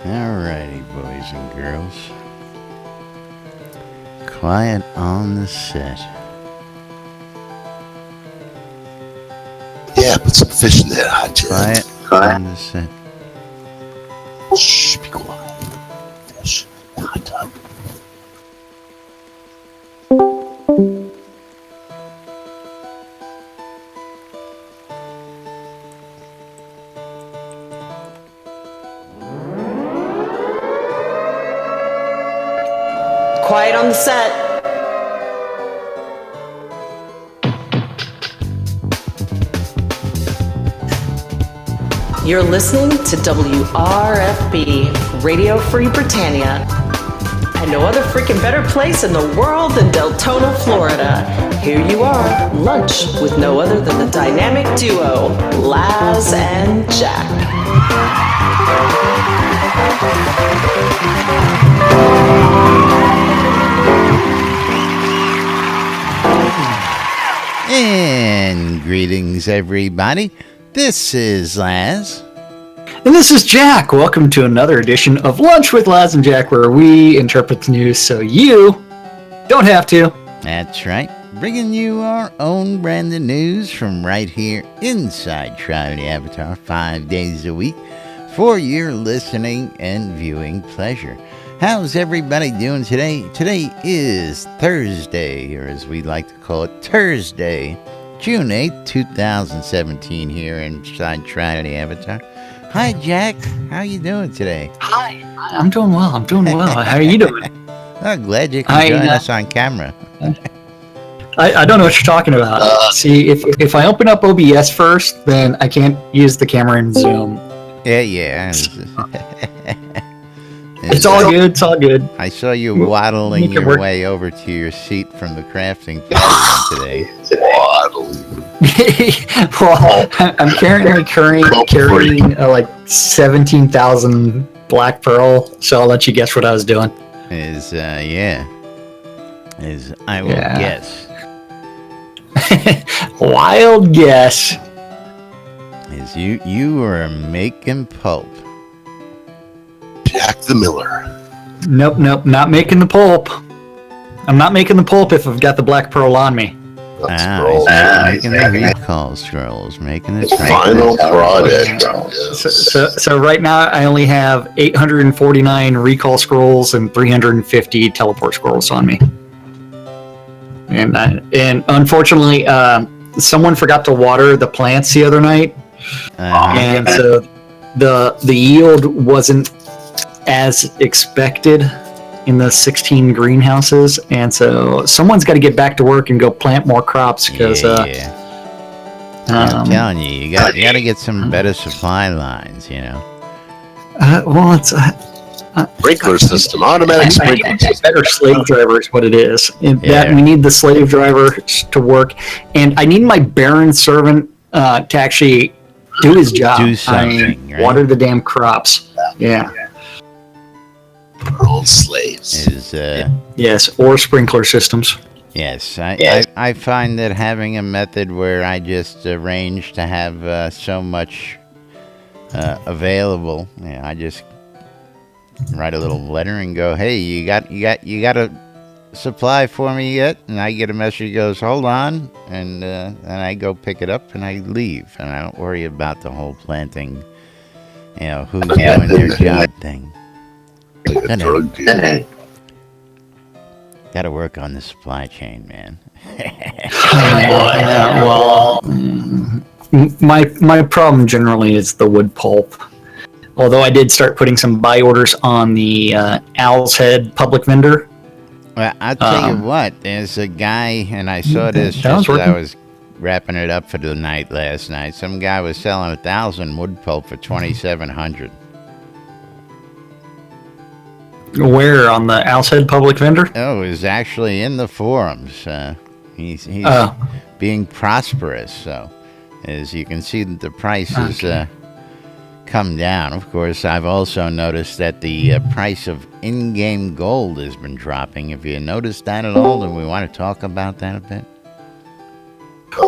Alrighty, boys and girls. Quiet on the set. Yeah, put some fish in there, hot Quiet on the set. Shh, be quiet. Fish, hot tub. Quiet on the set. You're listening to WRFB, Radio Free Britannia. And no other freaking better place in the world than Deltona, Florida. Here you are, lunch with no other than the dynamic duo, Laz and Jack. And greetings, everybody. This is Laz. And this is Jack. Welcome to another edition of Lunch with Laz and Jack, where we interpret the news so you don't have to. That's right. Bringing you our own brand of news from right here inside Shroud Avatar 5 days a week for your listening and viewing pleasure. How's everybody doing today? Today is Thursday, or as we like to call it, Thursday, June 8th, 2017 here inside Shroud Avatar. Hi, Jack. How you doing today? Hi. I'm doing well. How are you doing? I'm glad you can join us on camera. I don't know what you're talking about. See, if I open up OBS first, then I can't use the camera in Zoom. Yeah. It's all good. It's all good. I saw you waddling your way over to your seat from the crafting table today. Well, I'm carrying like 17,000 black pearl, so I'll let you guess what I was doing. I will guess. Wild guess. Is you were making pulp. Jack the Miller. Nope, not making the pulp. I'm not making the pulp if I've got the black pearl on me. He's making the recall scrolls, making the final product. So right now I only have 849 recall scrolls and 350 teleport scrolls on me. And unfortunately, someone forgot to water the plants the other night, and so the yield wasn't as expected in the 16 greenhouses, and so someone's got to get back to work and go plant more crops because I'm telling you, you got to get some better supply lines, you know. Well, it's Sprinkler system, automatic sprinkler system. Better slave driver is what it is. That we need the slave drivers to work, and I need my Baron servant to actually do his job. Do something, right? Water the damn crops. Yeah. Old slaves. Yes, or sprinkler systems. Yes, I find that having a method where I just arrange to have so much available, I just write a little letter and go, hey, you got a supply for me yet? And I get a message that goes, hold on, and I go pick it up and I leave, and I don't worry about the whole planting, who's doing their job thing. Got to work on the supply chain, man. Well, my problem generally is the wood pulp. Although I did start putting some buy orders on the Owl's Head public vendor. Well, I'll tell you what, there's a guy, and I saw this just as I was wrapping it up for the night last night. Some guy was selling 1,000 wood pulp for $2,700. Where, on the Owl's Head public vendor? Oh, it was actually in the forums. He's being prosperous, so as you can see, the price has come down. Of course, I've also noticed that the price of in-game gold has been dropping. Have you noticed that at all? Do we want to talk about that a bit?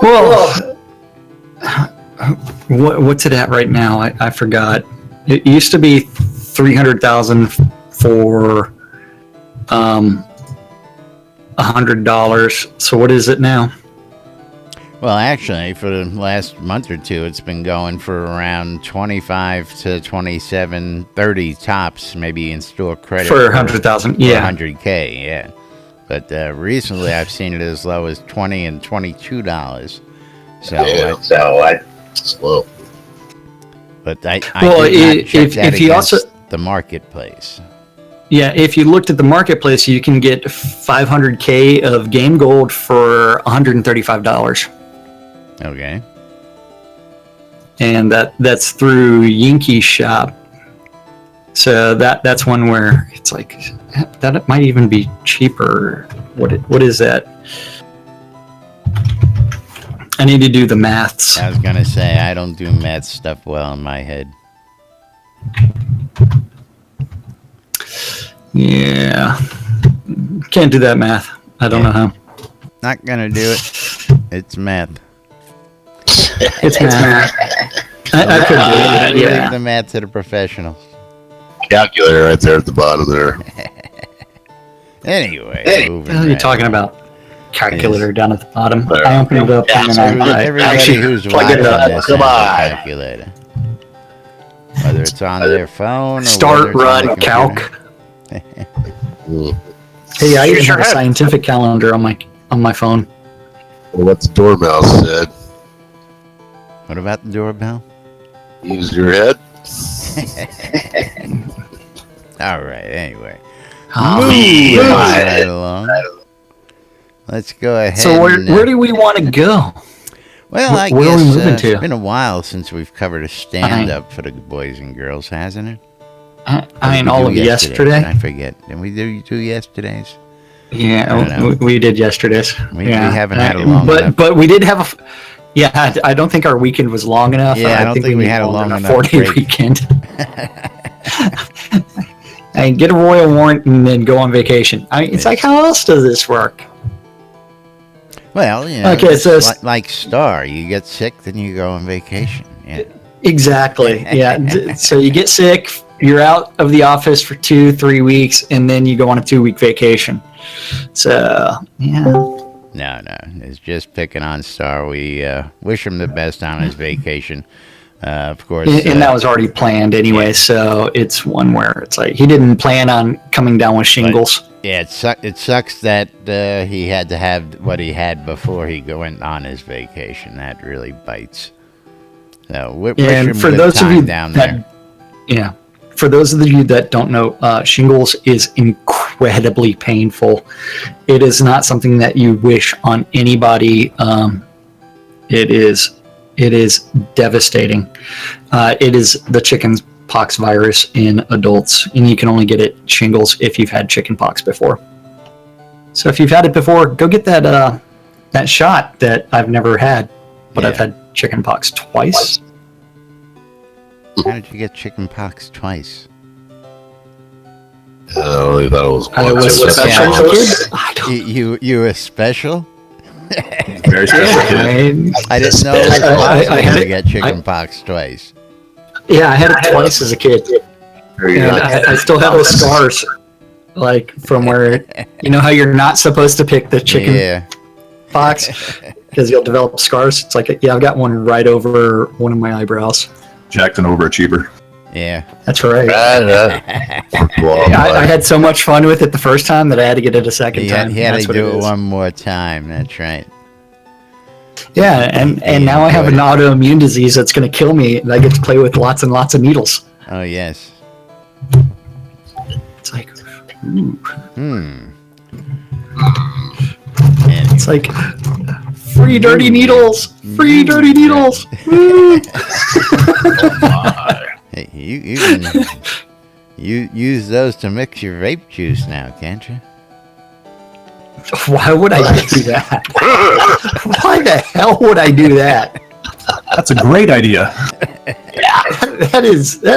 Well, what's it at right now? I forgot. It used to be $300,000 for $100. So what is it now? Well, actually, for the last month or two, it's been going for around 25 to 27, 30 tops, maybe in store credit For 100,000, yeah. 100K, yeah. But recently, I've seen it as low as $20 and $22. So, Slow. But I Well, did not check that if you against also the marketplace. Yeah, if you looked at the marketplace, you can get 500K of game gold for $135. Okay. And that's through Yankee Shop. So that's one where it's like that might even be cheaper. What is that? I need to do the maths. I was gonna say I don't do math stuff well in my head. Yeah, can't do that math. I don't know how. Not gonna do it. It's math. It's math. I could do it. Leave Yeah. the math to the professionals. Calculator right there at the bottom there. Anyway, What are you talking about? Calculator down at the bottom. There. I opened it up and then I Everybody actually who's plug it watching up. this Come has a on. calculator, whether it's on their phone or Start, whether it's on the run, computer. calc. Mm. Hey, I even Use have your a head. scientific calendar on my phone. Well, what the dormouse said. What about the doorbell? Use your head. All right. Anyway, Oh, moving man. right along. Let's go ahead. So where and, do we want to go? well, I where are guess we moving to? it's been a while since we've covered a stand-up for the boys and girls, hasn't it? I mean, Did we all do of yesterday. I forget. Did we do yesterday's? I don't Yeah, know. we did yesterday's. We yeah. haven't had a long but enough. but we did have a. Yeah, I don't think our weekend was long enough. Yeah, I don't think we need had a long than enough 4-day break. weekend. And get a royal warrant and then go on vacation. I mean, it's like, how else does this work? Well, you know, Okay, it's so like Star, you get sick, then you go on vacation. Yeah. Exactly. Yeah. So you get sick, you're out of the office for 2-3 weeks, and then you go on a 2-week vacation. So yeah. No, it's just picking on Star. We wish him the best on his vacation. Of course. And that was already planned anyway, yeah. so it's one where it's like he didn't plan on coming down with shingles. Yeah, it sucks that he had to have what he had before he went on his vacation. That really bites. So wish him And for good those of time you down that, there. yeah, for those of you that don't know, shingles is incredibly painful. It is not something that you wish on anybody. It is devastating. It is the chicken pox virus in adults, and you can only get it shingles if you've had chicken pox before. So if you've had it before, go get that shot that I've never had, but Yeah. I've had chicken pox twice. How did you get chicken pox twice? I only thought it was I was once. special Yeah. kid. I don't. You were special? Very special kid. I didn't know it was possible I had to it- get chicken pox twice. Yeah, I had it twice as a kid. Very And good. I still have those scars, like from where you know how you're not supposed to pick the chicken Yeah. pox because you'll develop scars. It's like, yeah, I've got one right over one of my eyebrows. Jacked an overachiever. Yeah. That's right. Well, I had so much fun with it the first time that I had to get it a second He time. had That's to what do it is. one more time. That's right. Yeah, and now I have an enjoyed autoimmune disease that's going to kill me, and I get to play with lots and lots of needles. Oh, yes. It's like, ooh. Hmm. It's like free dirty needles, free dirty needles. Woo. Hey, you can use those to mix your vape juice now, can't you? Why would I do that? Why the hell would I do that? That's a great idea. That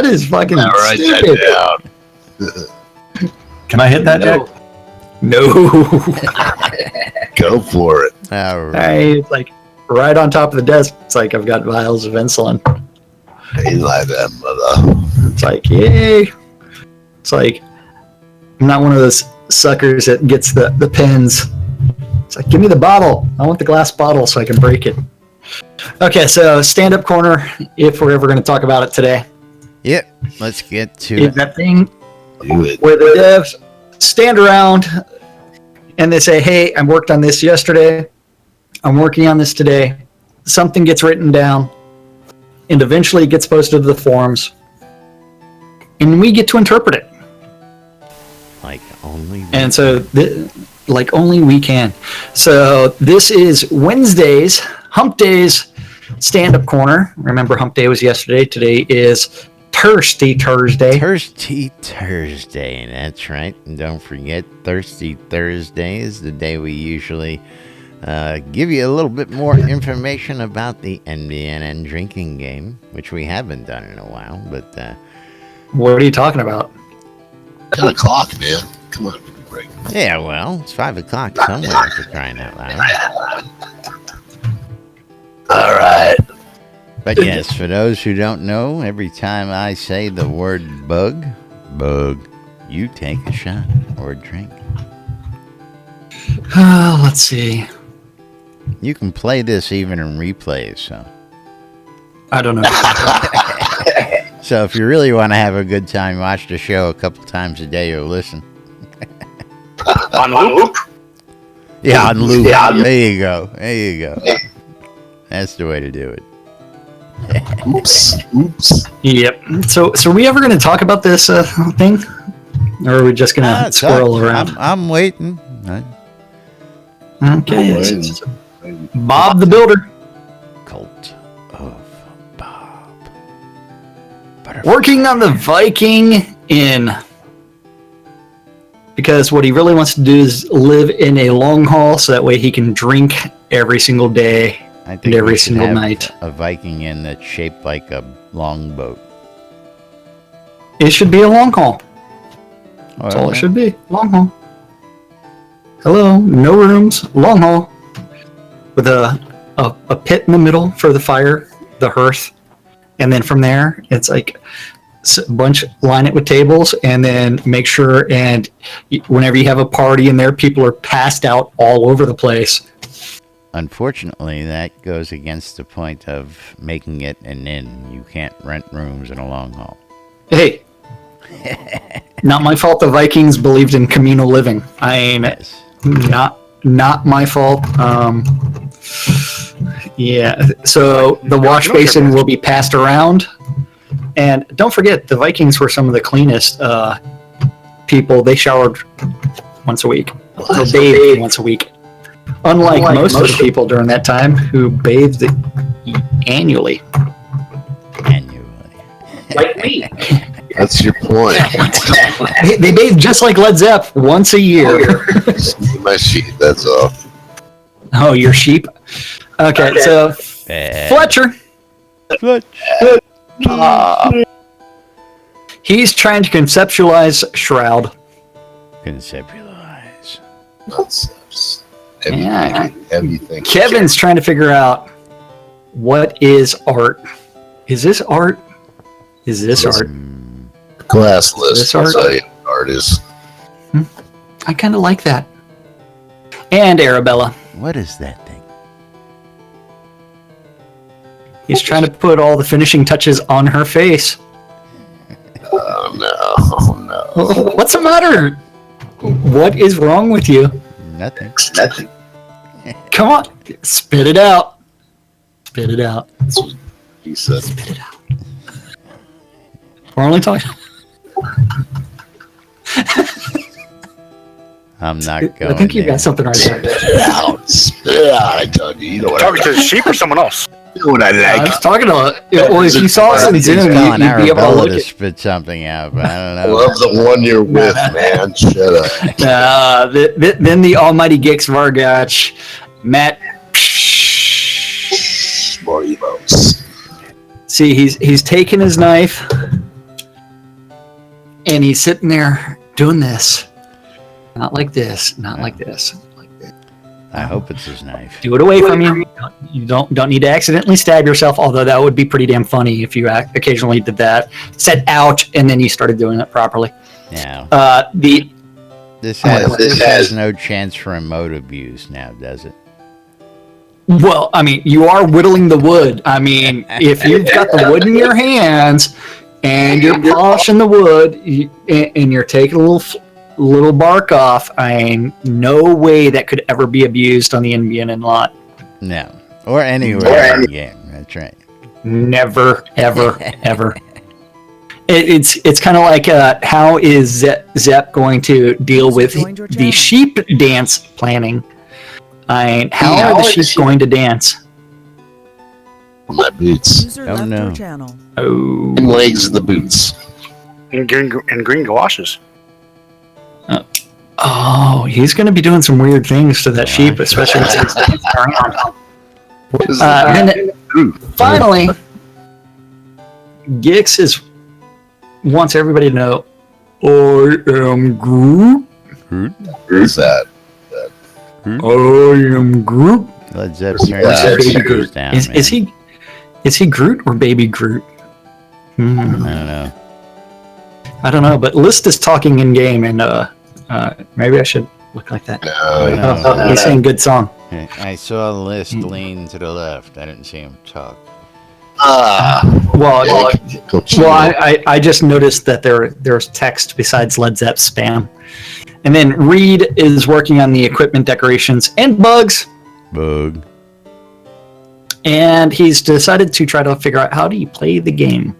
is fucking write stupid. that down. Can I hit that, No. Jack? No. Go for it. All right. Hey, it's like right on top of the desk. It's like I've got vials of insulin. He like that, mother. It's like, yay. It's like, I'm not one of those suckers that gets the pens. It's like, give me the bottle. I want the glass bottle so I can break it. Okay, so stand-up corner, if we're ever going to talk about it today. Yep, let's get to Is it. that thing where the devs stand around and they say, hey, I worked on this yesterday. I'm working on this today. Something gets written down and eventually it gets posted to the forums. And we get to interpret it. Like only. And so, like only we can. So this is Wednesday's, Hump Day's stand-up corner. Remember, Hump Day was yesterday. Today is Thirsty Thursday. Thirsty Thursday, that's right. And don't forget, Thirsty Thursday is the day we usually give you a little bit more information about the NBNN drinking game, which we haven't done in a while. But what are you talking about? 10 o'clock, man. Come on, give me a break. yeah, well, it's 5 o'clock somewhere for crying out loud. All right. But yes, for those who don't know, every time I say the word bug, you take a shot or a drink. Let's see. You can play this even in replays, so. I don't know. So if you really want to have a good time, watch the show a couple times a day or listen. On loop? Yeah, on loop. Yeah. There you go. There you go. That's the way to do it. Oops. Yep. So are we ever going to talk about this thing? Or are we just going to squirrel around? I'm waiting. Okay. Bob the Builder. Cult of Bob. Working on the Viking Inn. Because what he really wants to do is live in a long haul so that way he can drink every single day I and think every we should single have night. a Viking Inn that's shaped like a longboat. It should be a long haul. That's all Well, it should be. Long haul. Hello, no rooms, long haul. With a pit in the middle for the fire, the hearth. And then from there, it's like a bunch, line it with tables, and then make sure, and whenever you have a party in there, people are passed out all over the place. Unfortunately, that goes against the point of making it an inn. You can't rent rooms in a long haul. Hey, not my fault the Vikings believed in communal living. Yes. Not my fault. Yeah, so the wash basin will be passed around. And don't forget, the Vikings were some of the cleanest people. They showered once a week. They bathed once a week. Unlike most of the people during that time who bathed annually. Like me. That's your point. They bathe just like Led Zepp once a year. My sheet, that's all. Oh, your sheep? Okay, so Fletcher. He's trying to conceptualize Shroud. Conceptualize. Nonsense. Yeah. Heavy thing. Kevin's trying to figure out what is art. Is this art? Is this art? Class list. This art? That's how you art is. I kind of like that. And Arabella. What is that thing? He's trying to put all the finishing touches on her face. Oh no. Oh no. What's the matter? What is wrong with you? Nothing. Nothing. Come on. Spit it out. Spit it out. That's what he said. Spit it out. We're only talking. I'm not going I think you there. got something right there. Spit it out. Spit it out. I tell you. You know what I Talking to the sheep or someone else? You know what I I like. was talking to. Well, if you saw us in He's Zoom, you'd calling be able to Arabella look to at. spit something out, but I don't I know. love the one you're with, man. Shut up. Then the almighty Gix Vargach, Matt. More emotes. See, he's taking his knife, and he's sitting there doing this. Not like this. Not like this. Like this. I hope it's his knife. Do it away from you. You don't need to accidentally stab yourself, although that would be pretty damn funny if you occasionally did that. Said ouch, and then you started doing it properly. Yeah. This has no chance for remote abuse now, does it? Well, I mean, you are whittling the wood. I mean, if you've got the wood in your hands and you're polishing the wood and you're taking a little bark off, I mean, no way that could ever be abused on the NBNN lot. No. Or anywhere in the game. That's right. Never, ever, ever. It's kind of like how is Zep going to deal with the sheep dance planning? How are the sheep going to dance? My boots. Oh no. Oh. And legs in the boots. And green galoshes. Oh, he's going to be doing some weird things to that sheep, especially since it's dancing around. What is And finally, Gix wants everybody to know, I am Groot. Who's that? I am Groot. Led Zeppelin goes down. Is he Groot or Baby Groot? I don't know, but List is talking in game, and maybe I should look like that. No. He's saying good song. I saw List lean to the left. I didn't see him talk. Well, I just noticed that there's text besides Led Zepp spam. And then Reed is working on the equipment decorations and bugs. Bug. And he's decided to try to figure out how do you play the game.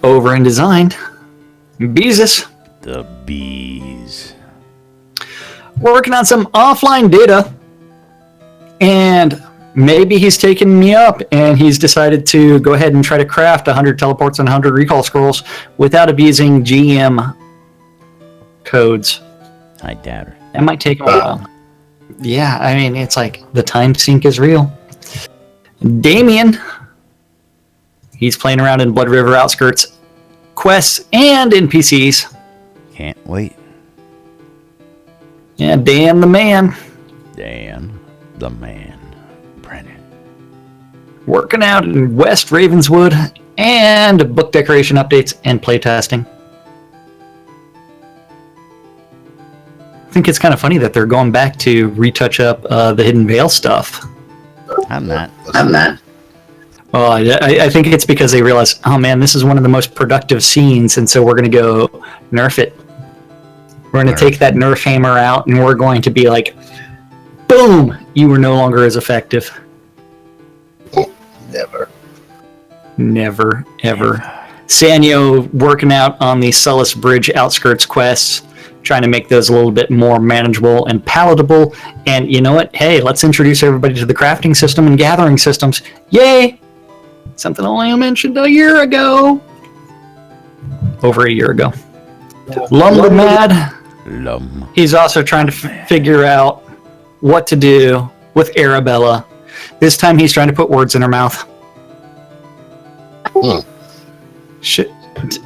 Over in design, Beezus. The bees. Working on some offline data. And maybe he's taken me up and he's decided to go ahead and try to craft 100 teleports and 100 recall scrolls without abusing GM codes. I doubt it. That might take him a while. Yeah, I mean, it's like the time sink is real. Damien, he's playing around in Blood River Outskirts quests and NPCs. Can't wait. Yeah, Dan the man. Dan the man. Brennan. Working out in West Ravenswood and book decoration updates and playtesting. I think it's kind of funny that they're going back to retouch up the Hidden Veil stuff. I'm not. Well, I think it's because they realize, oh man, this is one of the most productive scenes, and so we're going to go nerf it. We're going to take that nerf hammer out, and we're going to be like, boom, you were no longer as effective. Never, ever. Sanyo working out on the Sullis Bridge Outskirts quests, trying to make those a little bit more manageable and palatable. And you know what? Hey, let's introduce everybody to the crafting system and gathering systems. Yay! Something only I mentioned a year ago. Over a year ago. Lumber Mad. He's also trying to figure out what to do with Arabella. This time he's trying to put words in her mouth.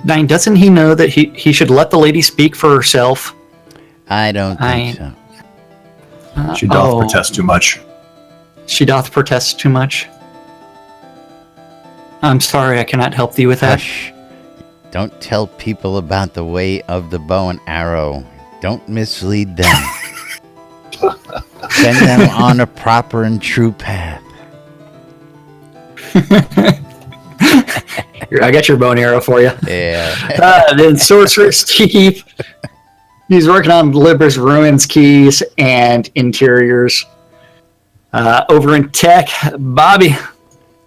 Doesn't he know that he should let the lady speak for herself? I don't think so. She doth protest too much. She doth protest too much. I'm sorry, I cannot help thee with that. Hush. Don't tell people about the way of the bow and arrow. Don't mislead them. Send them on a proper and true path. I got your bow and arrow for you. Yeah. Then Sorcerer's Keep. He's working on Libra's Ruins keys and interiors. Over in tech, Bobby.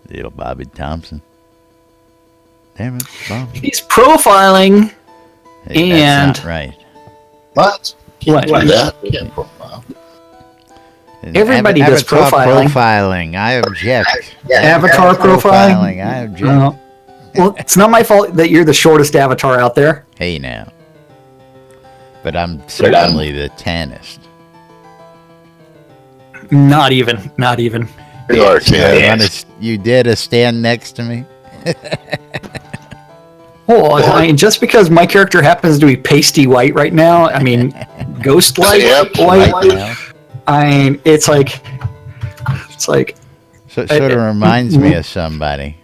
Little Bobby Thompson. Damn it, Bobby. He's profiling. Hey, and that's not right. What? What? Do that. You can't profile. Everybody does Avatar profiling. profiling. I object. Avatar profiling. I object. Well, it's not my fault that you're the shortest avatar out there. Hey now. But I'm certainly the tannest. Not even. You are tan. You dare to stand next to me? Oh, I mean, just because my character happens to be pasty white right now, I mean, ghost light Yep, white. Right now. I mean, it's like It's like So it sort of reminds me of somebody.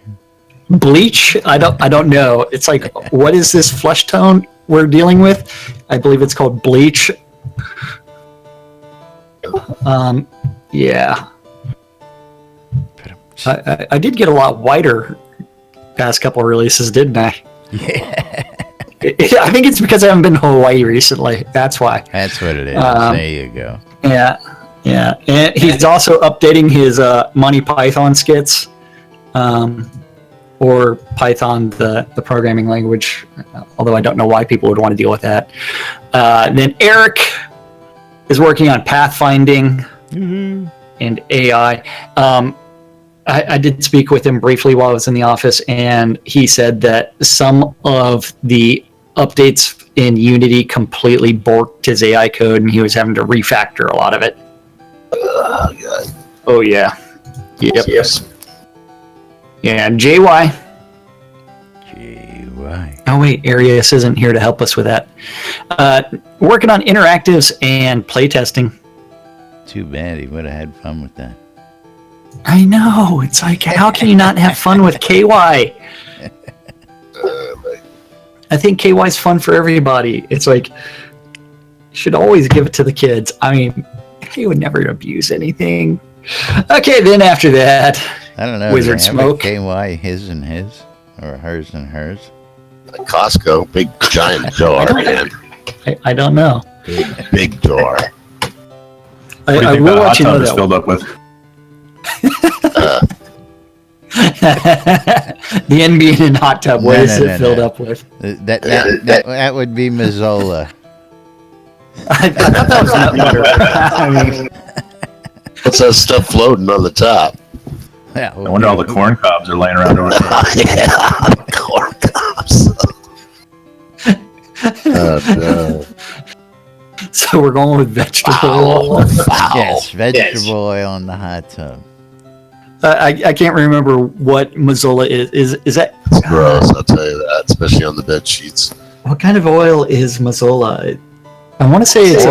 Bleach. I don't know. It's like, what is this flesh tone we're dealing with? I believe it's called Bleach. Yeah. I did get a lot whiter past couple releases, didn't I? Yeah. I think it's because I haven't been to Hawaii recently. That's why. That's what it is. There you go. Yeah. And he's also updating his Monty Python skits, or Python, the programming language, although I don't know why people would want to deal with that. Then Eric is working on pathfinding and AI. I did speak with him briefly while I was in the office, and he said that some of the updates in Unity completely borked his AI code, and he was having to refactor a lot of it. God. Oh, yeah. Yep. Yes. Yeah, JY. JY. Oh, wait, Arius isn't here to help us with that. Working on interactives and playtesting. Too bad he would have had fun with that. I know. It's like, how can you not have fun with KY? I think KY's fun for everybody. It's like, you should always give it to the kids. I mean, he would never abuse anything. Okay, then after that, I don't know. Wizard do they have a Smoke. KY his and his, or hers and hers. Like Costco, big giant door, man. I don't know. Big door. What do you I think will that hot let you know tub is that. filled up with? The NBNN hot tub, what No, is no, it no, filled no. up with? That would be Mazzola. I thought that was nut butter. I mean, What's that stuff floating on the top? Yeah, I wonder all the corn cobs are laying around over there. Yeah, corn cobs. No. so we're going with vegetable oil. Wow. Yes, vegetable oil in the hot tub. I can't remember what Mazzola is. Is that It's gross, I'll tell you that, especially on the bed sheets. what kind of oil is Mazzola? I want to say it's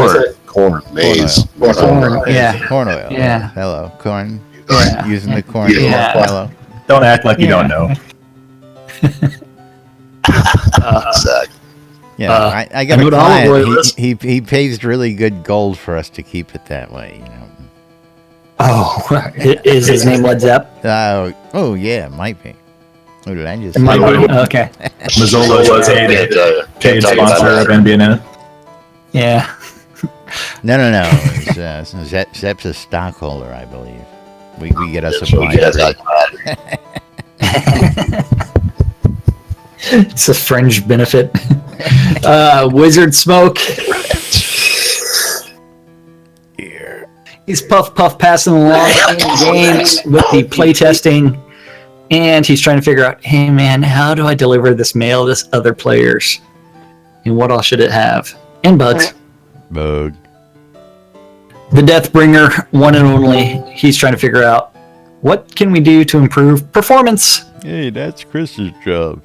Corn, maize. corn. Yeah. Corn oil. Yeah. Hello, corn. Yeah. Using the corn. Yeah. oil. Hello. Don't act like you don't know. Exactly. Yeah, I got I know a what olive oil client. is. He pays really good gold for us to keep it that way. You know. Oh, is his name Led Zepp? Oh yeah, it might be. What did I just It might say? be. Okay. Mazzola was a Can't tell you. paid Can't tell you about sponsor of that. NBNN. Yeah. No. It's, Zepp's a stockholder, I believe. We get us a So we get blind. that. It's a fringe benefit. Wizard Smoke. Here. He's puff passing along in the game with the playtesting, and he's trying to figure out, hey man, how do I deliver this mail to other players? And what all should it have? And bugs. Bug. The Deathbringer, one and only, he's trying to figure out what can we do to improve performance. Hey, that's Chris's job.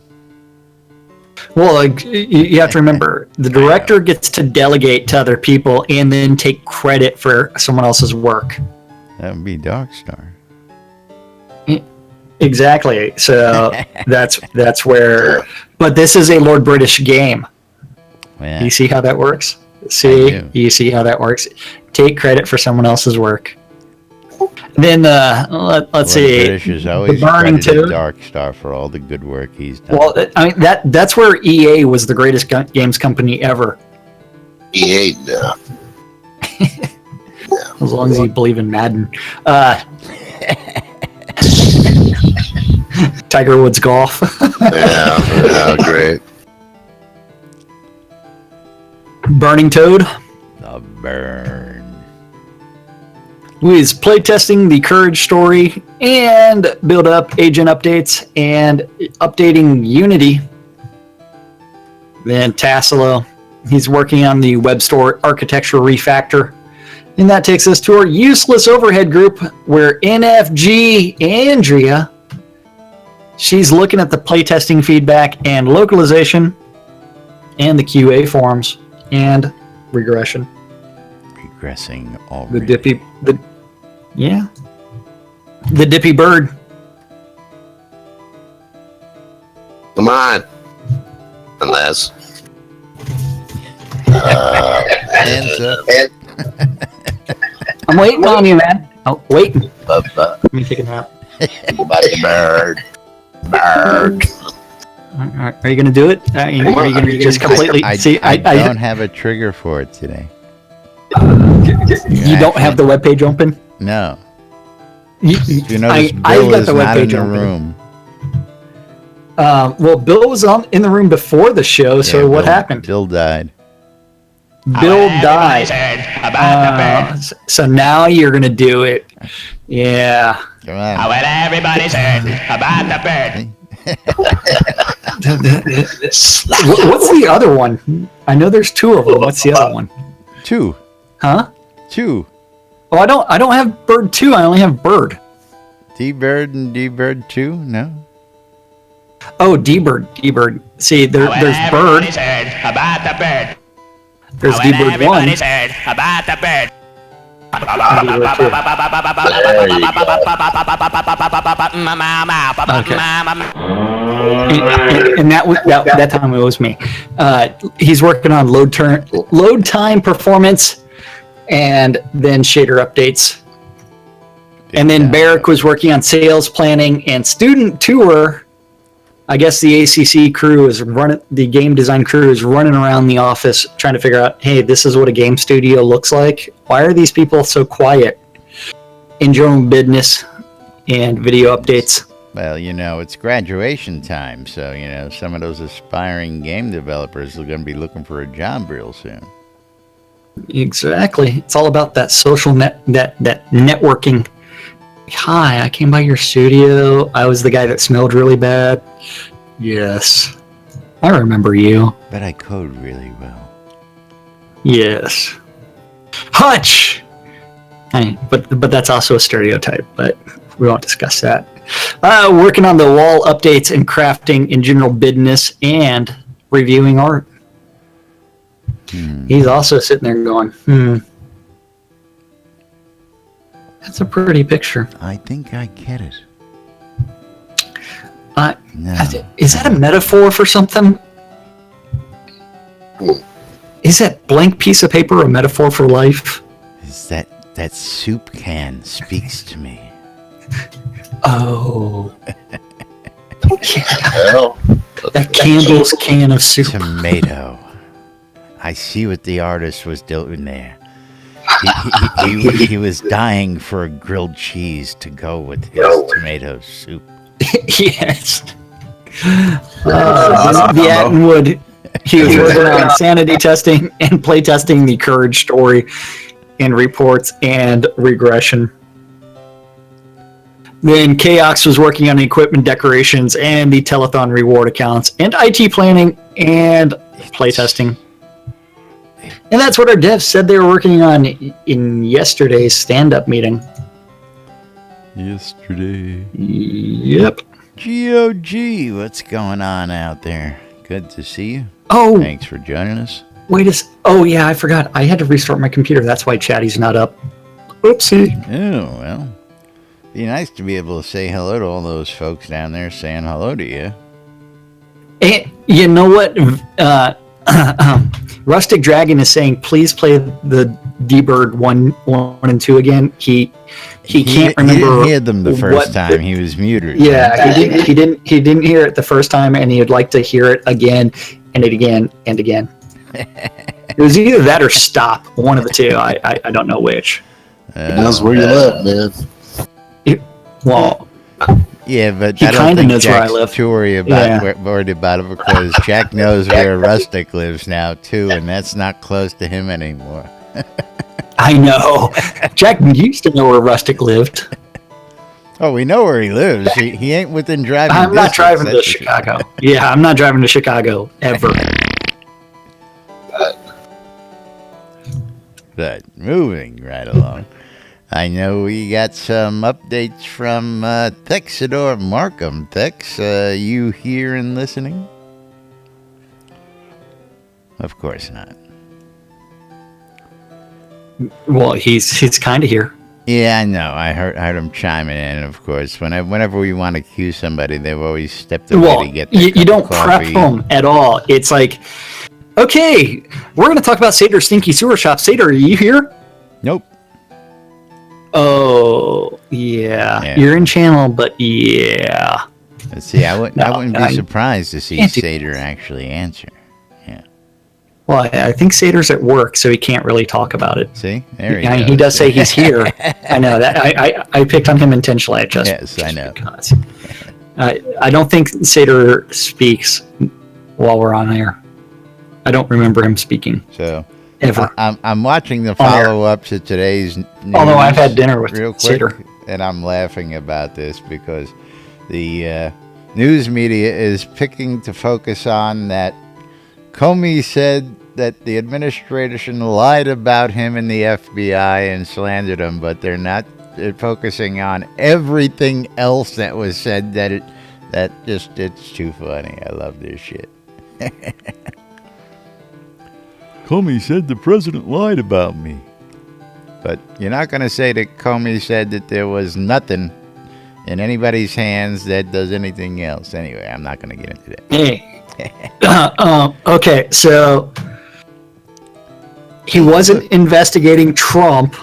Well, like, you have to remember, the director gets to delegate to other people and then take credit for someone else's work. That would be Darkstar. Exactly. So that's where. But this is a Lord British game. Yeah. You see how that works? I See, do. you see how that works? Take credit for someone else's work. Then let's see. British is always the Burning credited Toad. Darkstar for all the good work he's done. Well, I mean that's where EA was the greatest games company ever. He ain't now. As long as you believe in Madden. Tiger Woods Golf. Yeah, great. Burning Toad, The burn. who is playtesting the Courage story and build up agent updates and updating Unity. Then Tassilo, he's working on the web store architecture refactor. And that takes us to our useless overhead group where NFG Andrea, she's looking at the playtesting feedback and localization and the QA forms and regression. Regressing The already. Dippy, yeah. The Dippy Bird. Come on. Unless. Hands up. I'm waiting on you, man. Oh, waiting. Let me take a nap. Bird. Bird. Are you going to do it? Are you going to just completely... I don't have a trigger for it today. You don't have the webpage open? No. You notice Bill is not in the room. Well, Bill was in the room before the show, so what happened? Bill died. Bill died. So now you're going to do it. Yeah. Come on. Well, everybody's heard about the bird. What's the other one? I know there's two of them. What's the other one? Two. Huh? Two. Oh, I don't have Bird 2. I only have Bird. D-Bird and D-Bird 2? No? Oh, D-Bird. See, there's Bird. Everybody's heard about the bird. There's D-Bird 1. Everybody's heard about the bird. And that time it was me. He's working on load time performance, and then shader updates. And then Barrick was working on sales planning and student tour. I guess the ACC crew is running, the game design crew is running around the office trying to figure out, hey, this is what a game studio looks like. Why are these people so quiet? Enjoying business and video updates. Well, it's graduation time, so, some of those aspiring game developers are going to be looking for a job real soon. Exactly. It's all about that social that networking. Hi, I came by your studio. I was the guy that smelled really bad. Yes. I remember you. But I code really well. Yes. Hutch! But that's also a stereotype, but we won't discuss that. Working on the wall updates and crafting in general business and reviewing art. He's also sitting there going, That's a pretty picture. I think I get it. No. Is that a metaphor for something? Is that blank piece of paper a metaphor for life? Is that soup can speaks to me. Oh. That Campbell's can of soup. Tomato. I see what the artist was doing there. He was dying for a grilled cheese to go with his tomato soup. Yes. The Attenwood. He was working on sanity testing and play testing the Courage story and reports and regression. Then Chaos was working on the equipment decorations and the telethon reward accounts and IT planning and playtesting. And that's what our devs said they were working on in yesterday's stand-up meeting. Yesterday. Yep. GOG, what's going on out there? Good to see you. Oh. Thanks for joining us. Oh, yeah, I forgot. I had to restart my computer. That's why Chatty's not up. Oopsie. Oh, well. Be nice to be able to say hello to all those folks down there saying hello to you. And you know what? Rustic Dragon is saying, please play the D-Bird 1 and 2 again. He can't remember. He didn't hear them the first time. He was muted. Yeah, he didn't hear it the first time, and he'd like to hear it again and again and again. It was either that or stop. One of the two. I don't know which. That's where you live, man. Yeah, but he I don't think knows Jack's where I live. too worried about it because Jack knows where Rustic lives now too, and that's not close to him anymore. I know. Jack used to know where Rustic lived. Oh, we know where he lives. He ain't within driving distance. I'm not driving to Chicago. Yeah, I'm not driving to Chicago ever. But moving right along. I know we got some updates from Thexidor Markham. Thex, you here and listening? Of course not. Well, he's kind of here. Yeah, I know. I heard him chiming in. Of course, whenever we want to cue somebody, they've always stepped away Well, to get their you cup don't of prep coffee. them at all. It's like, okay, we're going to talk about Sator's Stinky Sewer Shop. Sator, are you here? Nope. Oh, yeah. You're in channel, but yeah. Let's see. I wouldn't be surprised to see can't do Sator actually answer. Yeah. Well, I think Sator's at work, so he can't really talk about it. See, there he I mean, goes. he does say he's here. I know that. I picked on him intentionally. Yes, I know. Because. I don't think Sator speaks while we're on air. I don't remember him speaking. So ever. I'm watching the follow-up to today's news. Although I've had dinner with real quick, Sator. and I'm laughing about this because the news media is picking to focus on that Comey said that the administration lied about him in the FBI and slandered him, but they're not focusing on everything else that was said. It's too funny. I love this shit. Comey said the president lied about me. But you're not going to say that Comey said that there was nothing in anybody's hands that does anything else. Anyway, I'm not going to get into that. Hey. Okay, so he wasn't investigating Trump,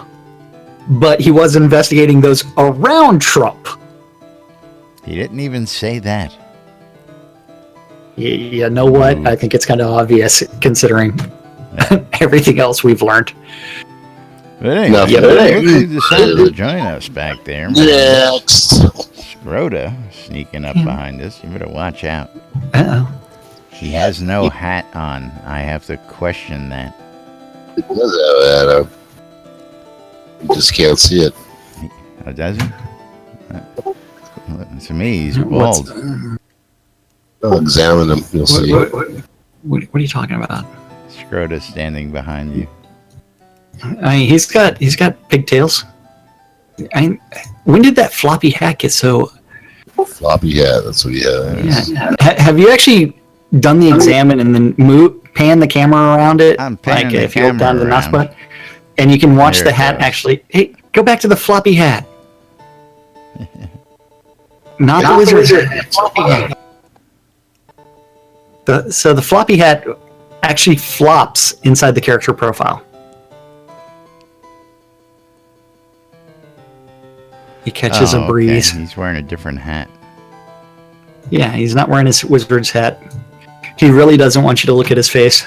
but he was investigating those around Trump. He didn't even say that. You know what? I think it's kind of obvious considering everything else we've learned. But anyway, you decided to join us back there. Next. Shroud sneaking up behind us. You better watch out. Uh-oh. He has no hat on. I have to question that. It does have a hat on. You just can't see it. Oh, does he? To me, he's bald. I'll examine him. You'll see. What are you talking about? Shroud standing behind you. I mean, he's got pigtails. When did that floppy hat get so? Floppy hat. That's what he has. Yeah. Have you actually done the examine and then pan the camera around it? I'm panning like the if you hold down to the mouse camera button, and you can watch There the it hat goes. actually. Hey, go back to the floppy hat. Not the wizard's hat. Floppy hat. So the floppy hat actually flops inside the character profile. He catches a breeze. Okay. He's wearing a different hat. Yeah, he's not wearing his wizard's hat. He really doesn't want you to look at his face.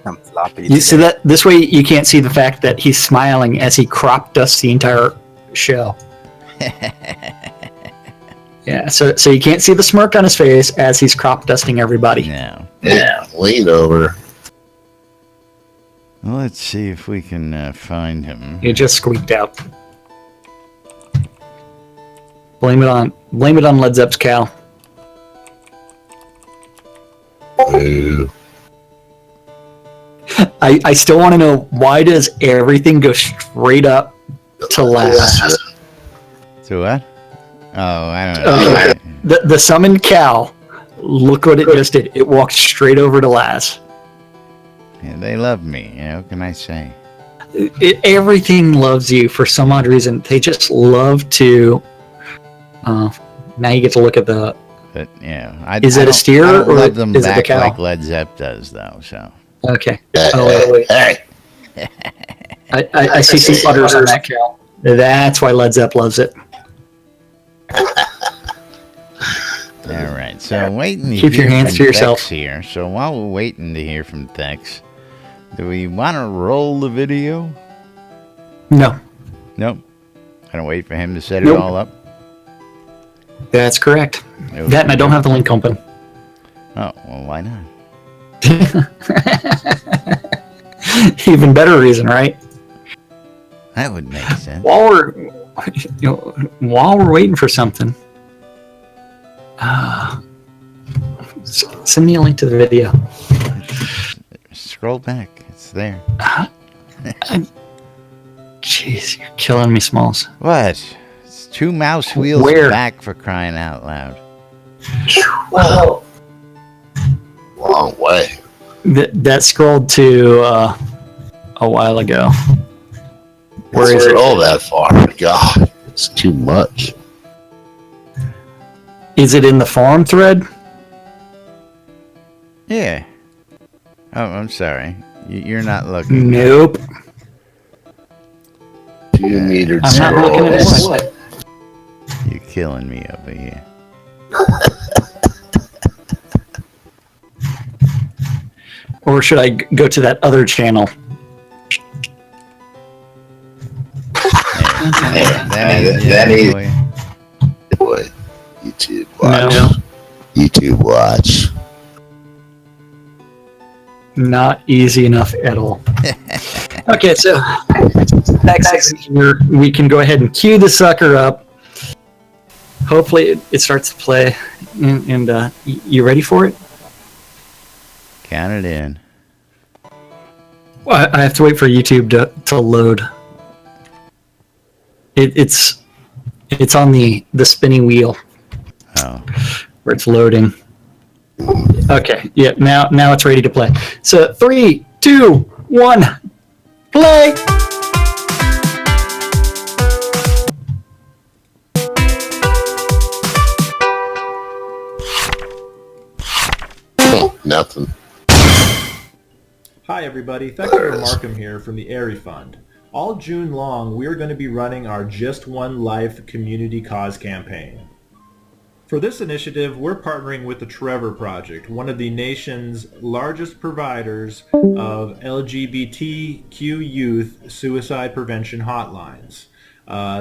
I'm floppy. You see that this way you can't see the fact that he's smiling as he crop dusts the entire show. Yeah, so you can't see the smirk on his face as he's crop dusting everybody. No. Yeah. Lean over. Well, let's see if we can find him. He just squeaked out. Blame it on Led Zepp's cow. Ooh. I still want to know, why does everything go straight up to last? So what? Oh, I don't know. The summoned cow, look what it just did. It walked straight over to Laz. Yeah, they love me. What can I say? Everything loves you for some odd reason. They just love to. Now you get to look at the. But Is it a steer I don't or love them is it the back cow? like Led Zepp does, though. So Okay. Oh wait. Hey. I see some udders on that cow. That's why Led Zepp loves it. all right. So waiting to Keep hear your hands from to yourself. Thex here. So while we're waiting to hear from Thex, do we want to roll the video? No, Nope. Gonna wait for him to set Nope. it all up. that's correct. Nope. That and I don't have the link open. Oh well, why not? Even better reason, right? That would make sense. While we're waiting for something, send me a link to the video. Scroll back. It's there. Jeez, you're killing me, Smalls. What? It's 2 mouse wheels Where? back, for crying out loud. Well, Long way. that scrolled to a while ago. Where is it? All that far? God, it's too much. Is it in the forum thread? Yeah. Oh, I'm sorry. You're not looking. Nope. 2 meter I'm not looking at what? You're killing me over here. Or should I go to that other channel? That is for you. Boy, YouTube watch. No. YouTube watch. Not easy enough at all. Okay, so next here, we can go ahead and cue the sucker up. Hopefully it starts to play. And you ready for it? Count it in. Well, I have to wait for YouTube to load. It's on the spinning wheel Oh. where it's loading. Okay, yeah, now it's ready to play. So 3, 2, 1, play! Nothing. Hi everybody, Thector Markham here from the Airy Fund. All June long, we're going to be running our Just One Life community cause campaign. For this initiative, we're partnering with the Trevor Project, one of the nation's largest providers of LGBTQ youth suicide prevention hotlines.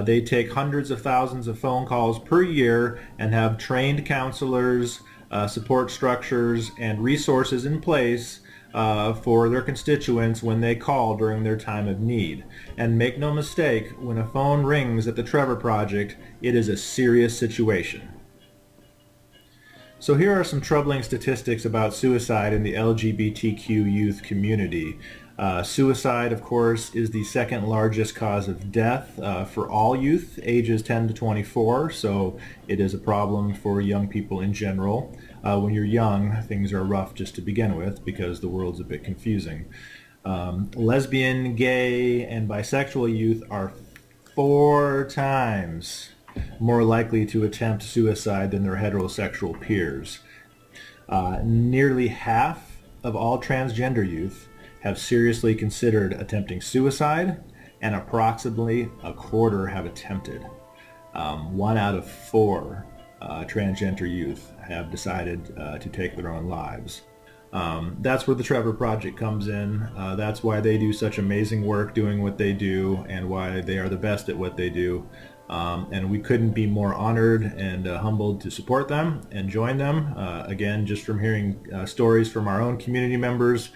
They take hundreds of thousands of phone calls per year and have trained counselors, support structures, and resources in place for their constituents when they call during their time of need. And make no mistake, when a phone rings at the Trevor Project, it is a serious situation. So here are some troubling statistics about suicide in the LGBTQ youth community. Suicide, of course, is the second largest cause of death for all youth ages 10 to 24, so it is a problem for young people in general. When you're young, things are rough just to begin with because the world's a bit confusing. Lesbian, gay, and bisexual youth are 4 times more likely to attempt suicide than their heterosexual peers. Nearly half of all transgender youth have seriously considered attempting suicide, and approximately a quarter have attempted. 1 out of 4 transgender youth have decided to take their own lives. That's where the Trevor Project comes in. That's why they do such amazing work doing what they do and why they are the best at what they do. And we couldn't be more honored and humbled to support them and join them. Again, just from hearing stories from our own community members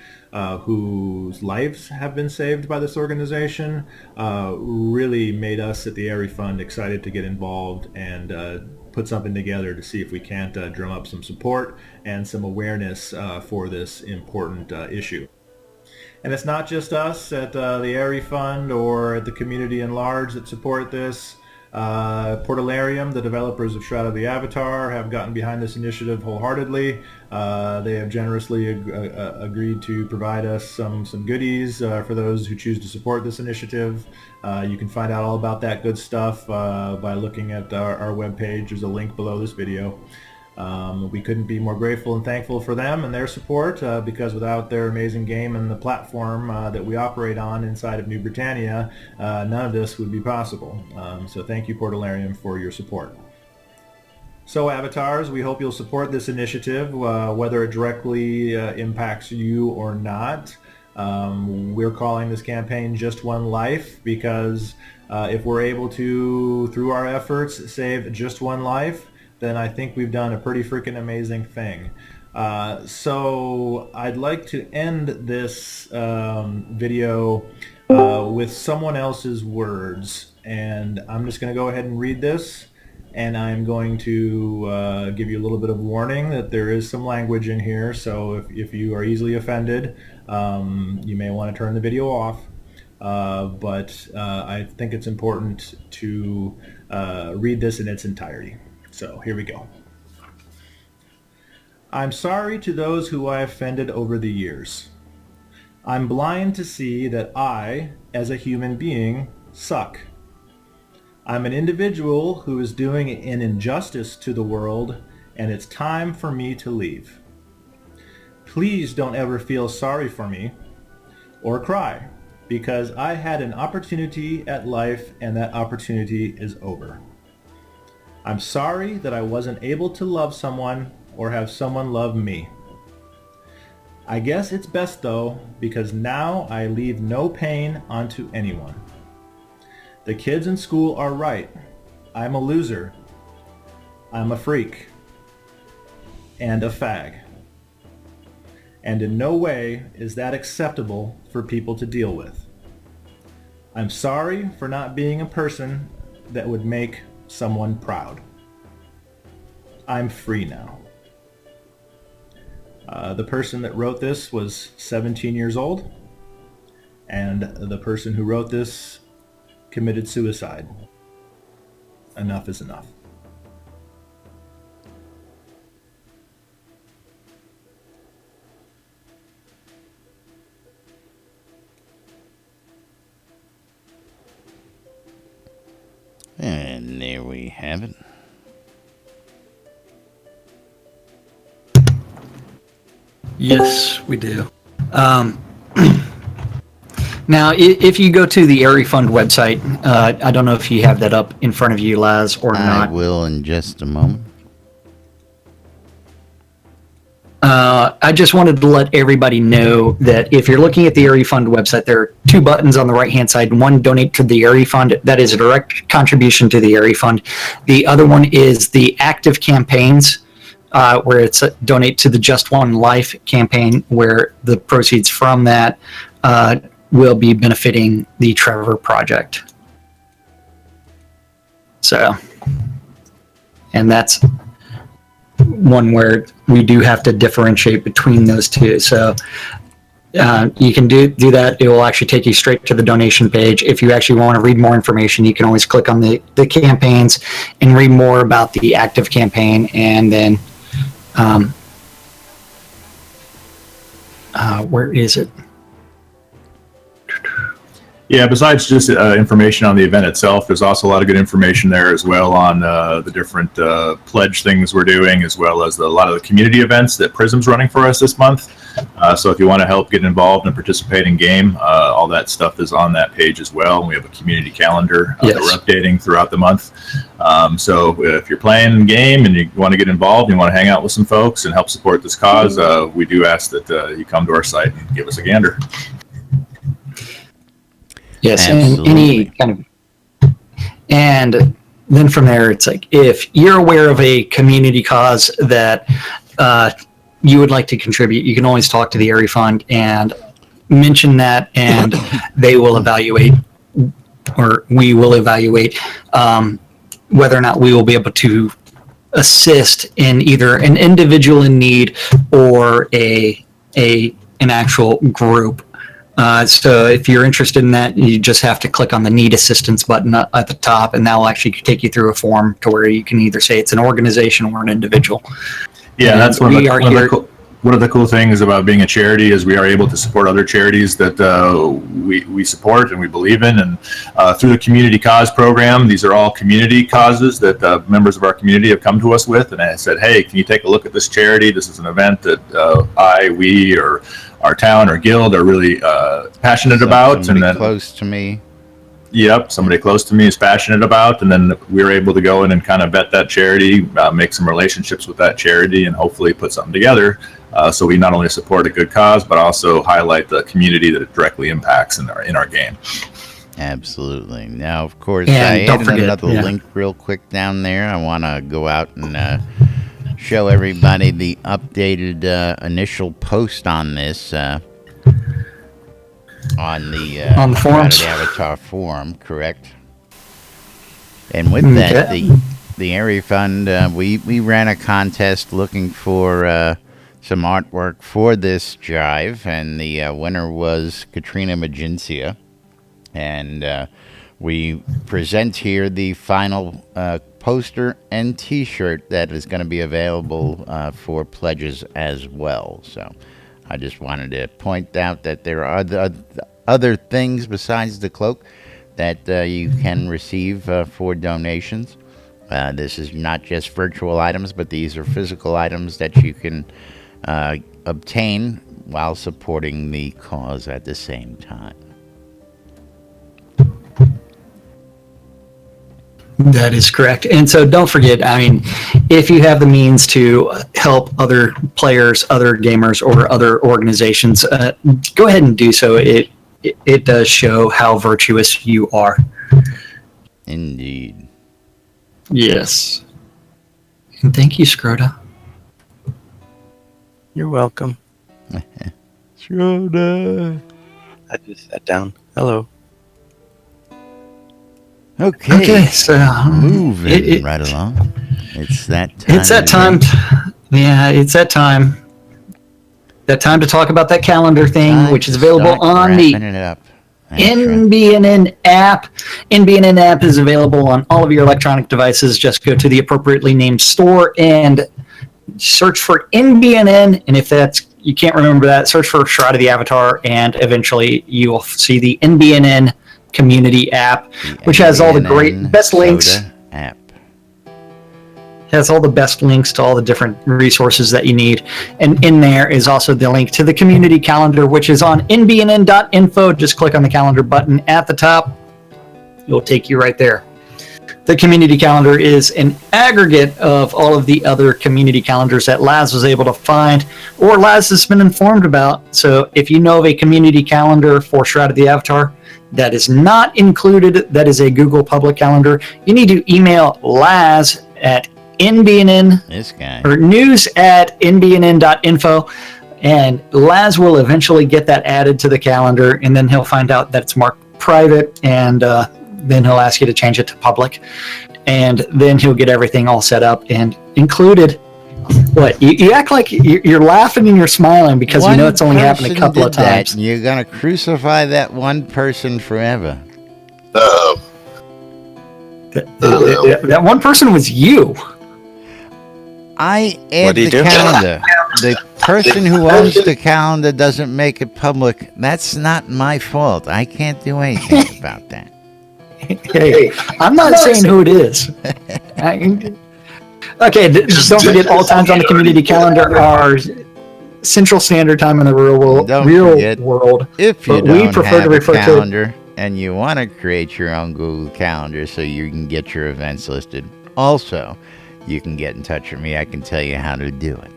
whose lives have been saved by this organization really made us at the Airy Fund excited to get involved and put something together to see if we can't drum up some support and some awareness for this important issue. And it's not just us at the Airy Fund or at the community in large that support this. Portalarium, the developers of Shroud of the Avatar, have gotten behind this initiative wholeheartedly. They have generously agreed to provide us some goodies for those who choose to support this initiative. You can find out all about that good stuff by looking at our webpage. There's a link below this video. We couldn't be more grateful and thankful for them and their support because without their amazing game and the platform that we operate on inside of New Britannia, none of this would be possible. So thank you, Portalarium, for your support. So Avatars, we hope you'll support this initiative, whether it directly impacts you or not. We're calling this campaign Just One Life because if we're able to, through our efforts, save just one life, then I think we've done a pretty freaking amazing thing. So I'd like to end this video with someone else's words, and I'm just going to go ahead and read this, and I'm going to give you a little bit of warning that there is some language in here, so if you are easily offended, you may want to turn the video off. But I think it's important to read this in its entirety. So here we go. I'm sorry to those who I offended over the years. I'm blind to see that I, as a human being, suck. I'm an individual who is doing an injustice to the world, and it's time for me to leave. Please don't ever feel sorry for me or cry, because I had an opportunity at life and that opportunity is over. I'm sorry that I wasn't able to love someone or have someone love me. I guess it's best though, because now I leave no pain onto anyone. The kids in school are right. I'm a loser. I'm a freak. And a fag. And in no way is that acceptable for people to deal with. I'm sorry for not being a person that would make someone proud. I'm free now. The person that wrote this was 17 years old, and the person who wrote this committed suicide. Enough is enough. And there we have it. Yes, we do. Now, if you go to the Airy Fund website, I don't know if you have that up in front of you, Laz, or not. I will in just a moment. I just wanted to let everybody know that if you're looking at the Airy Fund website, there are two buttons on the right-hand side. One, donate to the Airy Fund. That is a direct contribution to the Airy Fund. The other one is the active campaigns, where it's donate to the Just One Life campaign, where the proceeds from that will be benefiting the Trevor Project. So, and that's one where we do have to differentiate between those two. So you can do that. It will actually take you straight to the donation page. If you actually want to read more information, you can always click on the campaigns and read more about the active campaign. And then where is it? Yeah, besides just information on the event itself, there's also a lot of good information there as well on the different pledge things we're doing, as well as a lot of the community events that Prism's running for us this month. So if you want to help get involved and participate in game, all that stuff is on that page as well. And we have a community calendar that we're updating throughout the month. So if you're playing game and you want to get involved, you want to hang out with some folks and help support this cause, we do ask that you come to our site and give us a gander. Yes, and any kind of, and then from there, it's like, if you're aware of a community cause that you would like to contribute, you can always talk to the Airy Fund and mention that, and they will evaluate, or we will evaluate whether or not we will be able to assist in either an individual in need or an actual group. So if you're interested in that, you just have to click on the need assistance button at the top, and that will actually take you through a form to where you can either say it's an organization or an individual. Yeah, and that's one of the cool things about being a charity is we are able to support other charities that we support and we believe in. And through the Community Cause program, these are all community causes that members of our community have come to us with. And I said, hey, can you take a look at this charity? This is an event that we, or our town or guild are really passionate about. And then close to me. Yep, somebody close to me is passionate about, and then we're able to go in and kind of vet that charity, make some relationships with that charity, and hopefully put something together. So we not only support a good cause, but also highlight the community that it directly impacts in our game. Absolutely. Now, of course, and I added another link real quick down there. I want to go out and show everybody the updated initial post on this. On the forums, Avatar forum, correct? And with that, the Airy Fund, we ran a contest looking for some artwork for this jive, and the winner was Katrina Magencia. And we present here the final poster and T-shirt that is going to be available for pledges as well. So I just wanted to point out that there are other things besides the cloak that you can receive for donations. This is not just virtual items, but these are physical items that you can obtain while supporting the cause at the same time. That is correct. And so don't forget, I mean, if you have the means to help other players, other gamers, or other organizations, go ahead and do so. It does show how virtuous you are. Indeed. Yes. And thank you, Scrota. You're welcome. Shroud. I just sat down. Hello. Okay, so moving right along. It's that time. It's that time. Yeah, it's that time. That time to talk about that calendar thing, which is available on the NBNN app. NBNN app is available on all of your electronic devices. Just go to the appropriately named store and search for NBNN. And if you can't remember that, search for Shroud of the Avatar, and eventually you will see the NBNN community app, which has all the best links. App has all the best links to all the different resources that you need, and in there is also the link to the community calendar, which is on nbnn.info. Just click on the calendar button at the top. It'll take you right there. The community calendar is an aggregate of all of the other community calendars that Laz was able to find, or Laz has been informed about. So if you know of a community calendar for Shroud of the Avatar that is not included, that is a Google public calendar, you need to email Laz at NBNN, or news at nbnn.info, and Laz will eventually get that added to the calendar, and then he'll find out that it's marked private, and then he'll ask you to change it to public, and then he'll get everything all set up and included. What, you act like you're laughing and you're smiling because you know it's only happened a couple of times. And you're going to crucify that one person forever. That one person was you. I add the calendar. The person who owns the calendar doesn't make it public. That's not my fault. I can't do anything about that. Hey, I'm not saying who it is. Okay, don't forget, all times on the community calendar are Central Standard Time in the real world. If you don't have a calendar and you want to create your own Google Calendar so you can get your events listed, also, you can get in touch with me. I can tell you how to do it.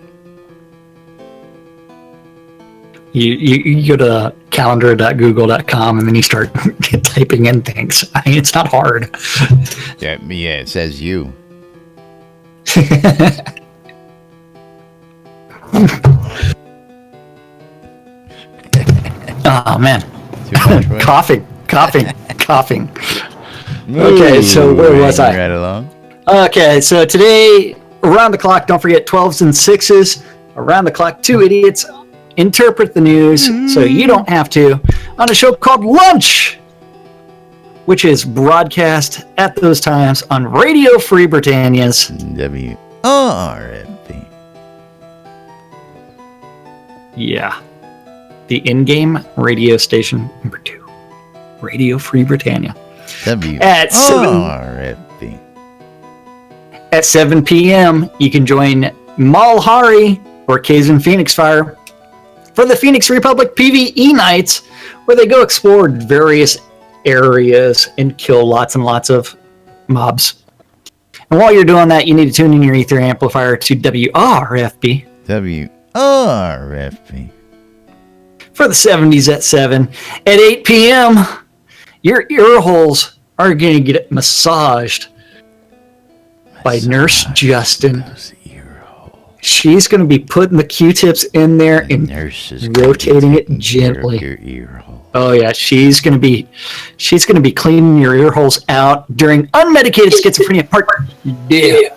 You go to calendar.google.com and then you start typing in things. I mean, it's not hard. Yeah, it says you. Oh man, coughing. Okay, so where was I? Right along. Okay, so today around the clock, don't forget 12s and 6s around the clock. Two idiots interpret the news so you don't have to, on a show called Lunch, which is broadcast at those times on Radio Free Britannia's WRFB. Yeah. The in-game radio station number 2. Radio Free Britannia. WRFB. At 7 p.m., you can join Malhari or Kazan Phoenix Fire for the Phoenix Republic PvE nights, where they go explore various areas and kill lots and lots of mobs. And while you're doing that, you need to tune in your ether amplifier to WRFB. WRFB. For the 70s at 7. At 8 p.m., your ear holes are going to get massaged by Nurse Justin. She's going to be putting the Q-tips in there and rotating it gently. Your ear hole. Oh yeah, she's going to be cleaning your ear holes out during unmedicated schizophrenia part. Yeah.